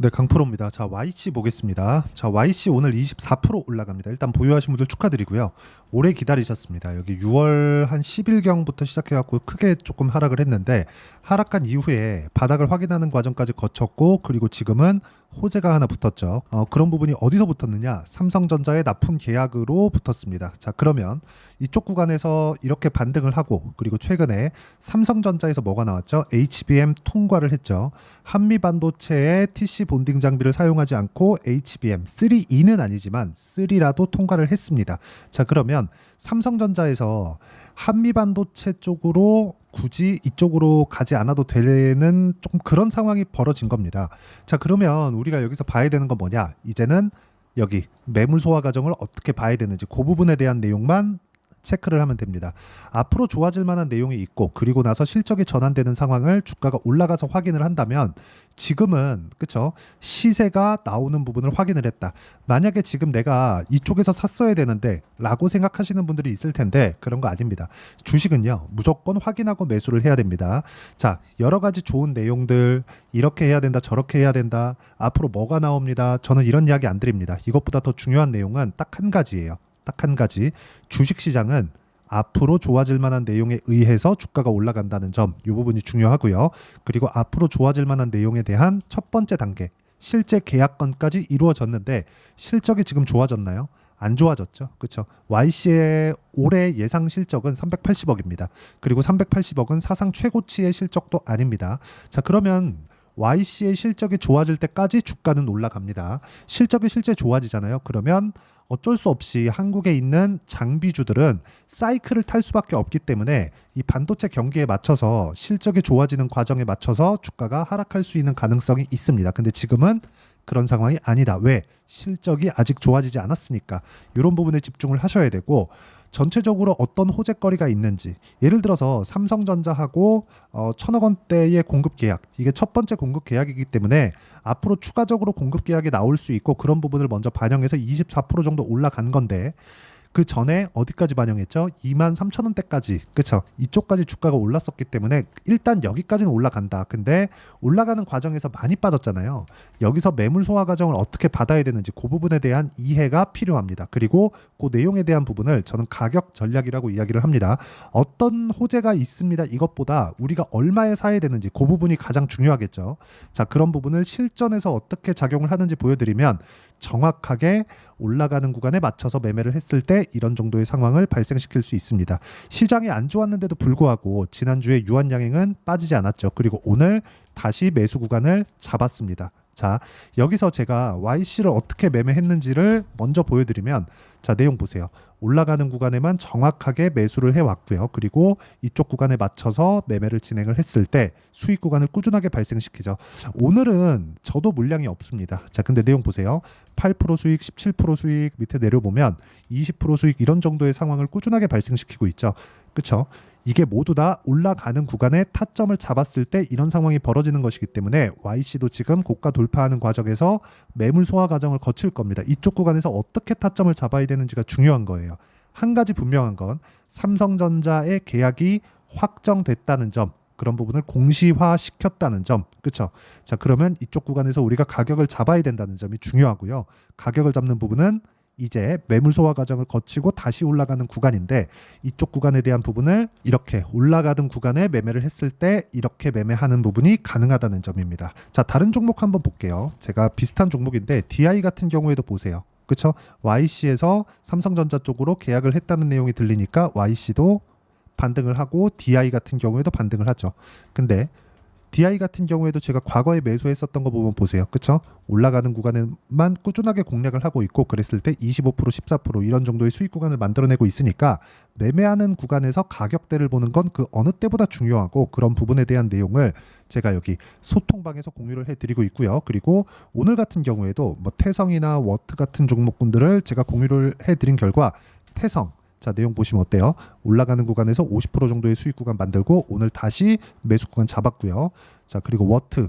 네, 강프로입니다. 자, YC 보겠습니다. 자, YC 오늘 24% 올라갑니다. 일단 보유하신 분들 축하드리고요. 오래 기다리셨습니다. 여기 6월 한 10일경부터 시작해갖고 크게 조금 하락을 했는데 하락한 이후에 바닥을 확인하는 과정까지 거쳤고 그리고 지금은 호재가 하나 붙었죠. 그런 부분이 어디서 붙었느냐? 삼성전자의 납품 계약으로 붙었습니다. 자, 그러면 이쪽 구간에서 이렇게 반등을 하고 그리고 최근에 삼성전자에서 뭐가 나왔죠? HBM 통과를 했죠. 한미반도체의 TC 본딩 장비를 사용하지 않고 HBM 3E는 아니지만 3라도 통과를 했습니다. 자, 그러면 삼성전자에서 한미반도체 쪽으로 굳이 이쪽으로 가지 않아도 되는 조금 그런 상황이 벌어진 겁니다. 자, 그러면 우리가 여기서 봐야 되는 건 뭐냐? 이제는 여기 매물 소화 과정을 어떻게 봐야 되는지 그 부분에 대한 내용만 체크를 하면 됩니다. 앞으로 좋아질 만한 내용이 있고 그리고 나서 실적이 전환되는 상황을 주가가 올라가서 확인을 한다면 지금은 그쵸 시세가 나오는 부분을 확인을 했다. 만약에 지금 내가 이쪽에서 샀어야 되는데 라고 생각하시는 분들이 있을 텐데 그런 거 아닙니다. 주식은요 무조건 확인하고 매수를 해야 됩니다. 자, 여러 가지 좋은 내용들 이렇게 해야 된다 저렇게 해야 된다 앞으로 뭐가 나옵니다. 저는 이런 이야기 안 드립니다. 이것보다 더 중요한 내용은 딱 한 가지예요. 딱 한 가지. 주식시장은 앞으로 좋아질 만한 내용에 의해서 주가가 올라간다는 점, 이 부분이 중요하고요. 그리고 앞으로 좋아질 만한 내용에 대한 첫 번째 단계, 실제 계약건까지 이루어졌는데 실적이 지금 좋아졌나요? 안 좋아졌죠. 그렇죠. YC의 올해 예상 실적은 380억입니다. 그리고 380억은 사상 최고치의 실적도 아닙니다. 자, 그러면 YC의 실적이 좋아질 때까지 주가는 올라갑니다. 실적이 실제 좋아지잖아요. 그러면 어쩔 수 없이 한국에 있는 장비주들은 사이클을 탈 수밖에 없기 때문에 이 반도체 경기에 맞춰서 실적이 좋아지는 과정에 맞춰서 주가가 하락할 수 있는 가능성이 있습니다. 근데 지금은 그런 상황이 아니다. 왜? 실적이 아직 좋아지지 않았으니까. 이런 부분에 집중을 하셔야 되고 전체적으로 어떤 호재거리가 있는지 예를 들어서 삼성전자하고 1,000억 원대의 공급 계약 이게 첫 번째 공급 계약이기 때문에 앞으로 추가적으로 공급 계약이 나올 수 있고 그런 부분을 먼저 반영해서 24% 정도 올라간 건데 그 전에 어디까지 반영했죠? 23,000원대까지 그쵸? 이쪽까지 주가가 올랐었기 때문에 일단 여기까지는 올라간다. 근데 올라가는 과정에서 많이 빠졌잖아요. 여기서 매물 소화 과정을 어떻게 받아야 되는지 그 부분에 대한 이해가 필요합니다. 그리고 그 내용에 대한 부분을 저는 가격 전략이라고 이야기를 합니다. 어떤 호재가 있습니다. 이것보다 우리가 얼마에 사야 되는지 그 부분이 가장 중요하겠죠. 자, 그런 부분을 실전에서 어떻게 작용을 하는지 보여드리면 정확하게 올라가는 구간에 맞춰서 매매를 했을 때 이런 정도의 상황을 발생시킬 수 있습니다. 시장이 안 좋았는데도 불구하고 지난주에 유한양행은 빠지지 않았죠. 그리고 오늘 다시 매수 구간을 잡았습니다. 자, 여기서 제가 YC를 어떻게 매매했는지를 먼저 보여드리면 자, 내용 보세요. 올라가는 구간에만 정확하게 매수를 해왔고요. 그리고 이쪽 구간에 맞춰서 매매를 진행을 했을 때 수익 구간을 꾸준하게 발생시키죠. 오늘은 저도 물량이 없습니다. 자, 근데 내용 보세요. 8% 수익, 17% 수익 밑에 내려보면 20% 수익 이런 정도의 상황을 꾸준하게 발생시키고 있죠. 그렇죠? 이게 모두 다 올라가는 구간에 타점을 잡았을 때 이런 상황이 벌어지는 것이기 때문에 YC도 지금 고가 돌파하는 과정에서 매물 소화 과정을 거칠 겁니다. 이쪽 구간에서 어떻게 타점을 잡아야 되는지가 중요한 거예요. 한 가지 분명한 건 삼성전자의 계약이 확정됐다는 점, 그런 부분을 공시화 시켰다는 점, 그렇죠? 자, 그러면 이쪽 구간에서 우리가 가격을 잡아야 된다는 점이 중요하고요. 가격을 잡는 부분은 이제 매물 소화 과정을 거치고 다시 올라가는 구간인데 이쪽 구간에 대한 부분을 이렇게 올라가는 구간에 매매를 했을 때 이렇게 매매하는 부분이 가능하다는 점입니다. 자, 다른 종목 한번 볼게요. 제가 비슷한 종목인데 DI 같은 경우에도 보세요. 그렇죠? YC에서 삼성전자 쪽으로 계약을 했다는 내용이 들리니까 YC도 반등을 하고 DI 같은 경우에도 반등을 하죠. 근데 DI 같은 경우에도 제가 과거에 매수했었던 거 보면 보세요. 그쵸? 올라가는 구간에만 꾸준하게 공략을 하고 있고 그랬을 때 25%, 14% 이런 정도의 수익 구간을 만들어내고 있으니까 매매하는 구간에서 가격대를 보는 건 그 어느 때보다 중요하고 그런 부분에 대한 내용을 제가 여기 소통방에서 공유를 해드리고 있고요. 그리고 오늘 같은 경우에도 뭐 태성이나 워트 같은 종목군들을 제가 공유를 해드린 결과 태성 자, 내용 보시면 어때요? 올라가는 구간에서 50% 정도의 수익 구간 만들고 오늘 다시 매수 구간 잡았고요. 자, 그리고 워트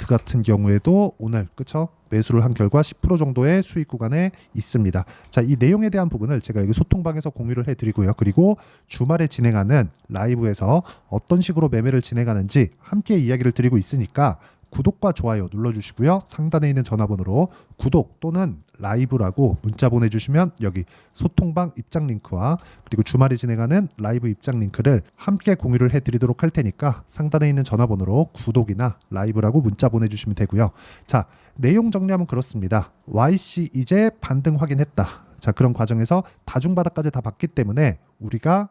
같은 경우에도 오늘 그쵸? 매수를 한 결과 10% 정도의 수익 구간에 있습니다. 자, 이 내용에 대한 부분을 제가 여기 소통방에서 공유를 해드리고요. 그리고 주말에 진행하는 라이브에서 어떤 식으로 매매를 진행하는지 함께 이야기를 드리고 있으니까 구독과 좋아요 눌러주시고요. 상단에 있는 전화번호로 구독 또는 라이브라고 문자 보내주시면 여기 소통방 입장 링크와 그리고 주말에 진행하는 라이브 입장 링크를 함께 공유를 해드리도록 할 테니까 상단에 있는 전화번호로 구독이나 라이브라고 문자 보내주시면 되고요. 자, 내용 정리하면 그렇습니다. YC 이제 반등 확인했다. 자, 그런 과정에서 다중바닥까지 다 봤기 때문에 우리가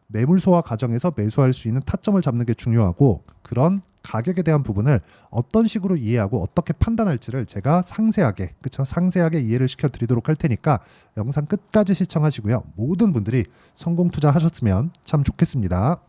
매물 소화 과정에서 매수할 수 있는 타점을 잡는 게 중요하고, 그런 가격에 대한 부분을 어떤 식으로 이해하고 어떻게 판단할지를 제가 상세하게 이해를 시켜드리도록 할 테니까 영상 끝까지 시청하시고요. 모든 분들이 성공 투자하셨으면 참 좋겠습니다.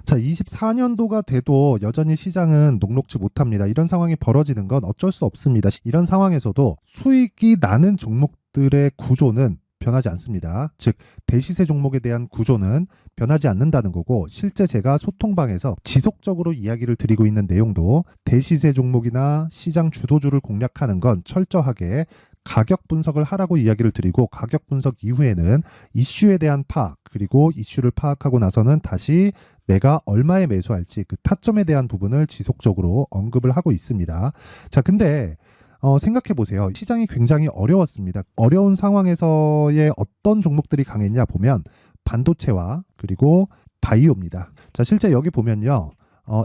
자, 24년도가 돼도 여전히 시장은 녹록지 못합니다. 이런 상황이 벌어지는 건 어쩔 수 없습니다. 이런 상황에서도 수익이 나는 종목들의 구조는 변하지 않습니다. 즉, 대시세 종목에 대한 구조는 변하지 않는다는 거고, 실제 제가 소통방에서 지속적으로 이야기를 드리고 있는 내용도 대시세 종목이나 시장 주도주를 공략하는 건 철저하게 가격 분석을 하라고 이야기를 드리고, 가격 분석 이후에는 이슈에 대한 파악, 그리고 이슈를 파악하고 나서는 다시 내가 얼마에 매수할지 그 타점에 대한 부분을 지속적으로 언급을 하고 있습니다. 자, 근데 생각해 보세요. 시장이 굉장히 어려웠습니다. 어려운 상황에서의 어떤 종목들이 강했냐 보면 반도체와 그리고 바이오입니다. 자, 실제 여기 보면요.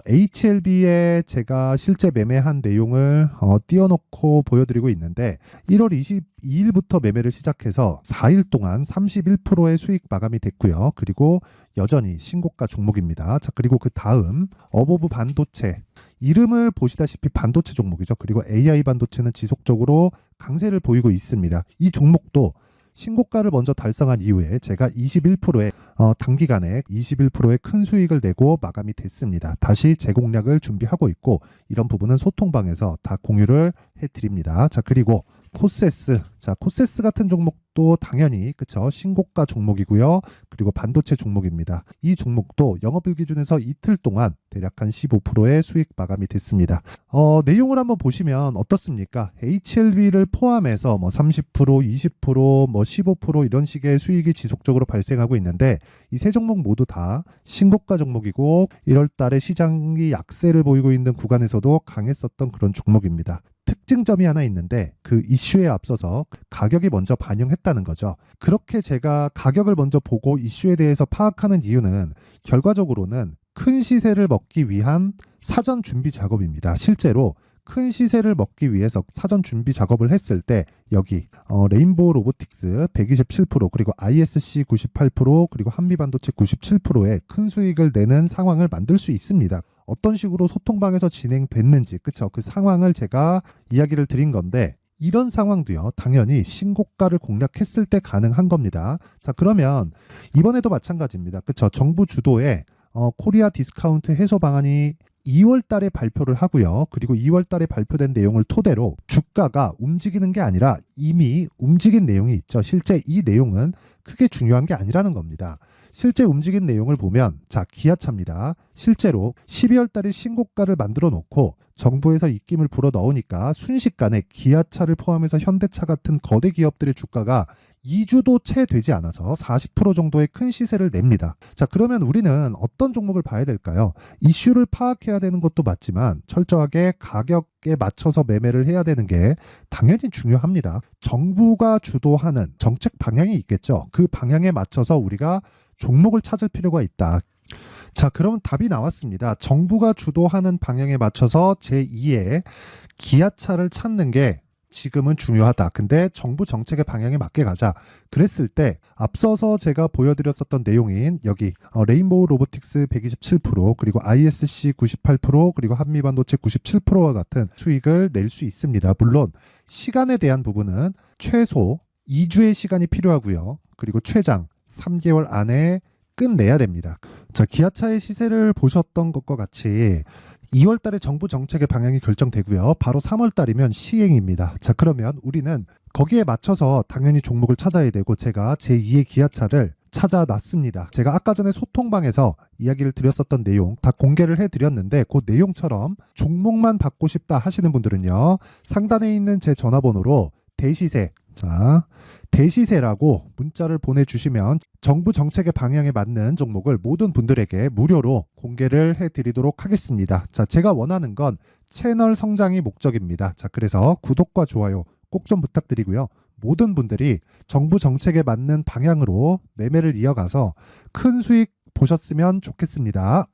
HLB에 제가 실제 매매한 내용을 띄워놓고 보여드리고 있는데, 1월 22일부터 매매를 시작해서 4일 동안 31%의 수익 마감이 됐고요. 그리고 여전히 신고가 종목입니다. 자, 그리고 그 다음 어보브 반도체, 이름을 보시다시피 반도체 종목이죠. 그리고 AI 반도체는 지속적으로 강세를 보이고 있습니다. 이 종목도 신고가를 먼저 달성한 이후에 제가 21%의 단기간에 21%의 큰 수익을 내고 마감이 됐습니다. 다시 재공략을 준비하고 있고, 이런 부분은 소통방에서 다 공유를 해드립니다. 자, 그리고 코세스. 자, 코세스 같은 종목도 당연히 그쵸, 신고가 종목이고요. 그리고 반도체 종목입니다. 이 종목도 영업일 기준에서 이틀 동안 대략 한 15%의 수익 마감이 됐습니다. 내용을 한번 보시면 어떻습니까? HLB를 포함해서 30%, 20%, 15% 이런 식의 수익이 지속적으로 발생하고 있는데, 이 세 종목 모두 다 신고가 종목이고 1월 달에 시장이 약세를 보이고 있는 구간에서도 강했었던 그런 종목입니다. 특징점이 하나 있는데, 그 이슈에 앞서서 가격이 먼저 반영했다는 거죠. 그렇게 제가 가격을 먼저 보고 이슈에 대해서 파악하는 이유는 결과적으로는 큰 시세를 먹기 위한 사전 준비 작업입니다. 실제로 큰 시세를 먹기 위해서 사전 준비 작업을 했을 때 여기 레인보우 로보틱스 127%, 그리고 ISC 98%, 그리고 한미반도체 97%의 큰 수익을 내는 상황을 만들 수 있습니다. 어떤 식으로 소통방에서 진행됐는지, 그쵸? 그 상황을 제가 이야기를 드린 건데, 이런 상황도요, 당연히 신고가를 공략했을 때 가능한 겁니다. 자, 그러면 이번에도 마찬가지입니다. 그쵸? 정부 주도의 코리아 디스카운트 해소 방안이 2월 달에 발표를 하고요. 그리고 2월 달에 발표된 내용을 토대로 주가가 움직이는 게 아니라 이미 움직인 내용이 있죠. 실제 이 내용은 크게 중요한 게 아니라는 겁니다. 실제 움직인 내용을 보면, 자, 기아차입니다. 실제로 12월 달에 신고가를 만들어 놓고 정부에서 입김을 불어 넣으니까 순식간에 기아차를 포함해서 현대차 같은 거대 기업들의 주가가 2주도 채 되지 않아서 40% 정도의 큰 시세를 냅니다. 자, 그러면 우리는 어떤 종목을 봐야 될까요? 이슈를 파악해야 되는 것도 맞지만 철저하게 가격에 맞춰서 매매를 해야 되는 게 당연히 중요합니다. 정부가 주도하는 정책 방향이 있겠죠. 그 방향에 맞춰서 우리가 종목을 찾을 필요가 있다. 자, 그럼 답이 나왔습니다. 정부가 주도하는 방향에 맞춰서 제2의 기아차를 찾는 게 지금은 중요하다. 근데 정부 정책의 방향에 맞게 가자. 그랬을 때 앞서서 제가 보여드렸었던 내용인 여기 레인보우 로보틱스 127%, 그리고 ISC 98%, 그리고 한미반도체 97%와 같은 수익을 낼 수 있습니다. 물론 시간에 대한 부분은 최소 2주의 시간이 필요하고요. 그리고 최장 3개월 안에 끝내야 됩니다. 자, 기아차의 시세를 보셨던 것과 같이 2월 달에 정부 정책의 방향이 결정되고요. 바로 3월 달이면 시행입니다. 자, 그러면 우리는 거기에 맞춰서 당연히 종목을 찾아야 되고, 제가 제2의 기아차를 찾아놨습니다. 제가 아까 전에 소통방에서 이야기를 드렸었던 내용 다 공개를 해드렸는데, 그 내용처럼 종목만 받고 싶다 하시는 분들은요, 상단에 있는 제 전화번호로 대시세 자, 대시세라고 문자를 보내주시면 정부 정책의 방향에 맞는 종목을 모든 분들에게 무료로 공개를 해드리도록 하겠습니다. 자, 제가 원하는 건 채널 성장이 목적입니다. 자, 그래서 구독과 좋아요 꼭 좀 부탁드리고요. 모든 분들이 정부 정책에 맞는 방향으로 매매를 이어가서 큰 수익 보셨으면 좋겠습니다.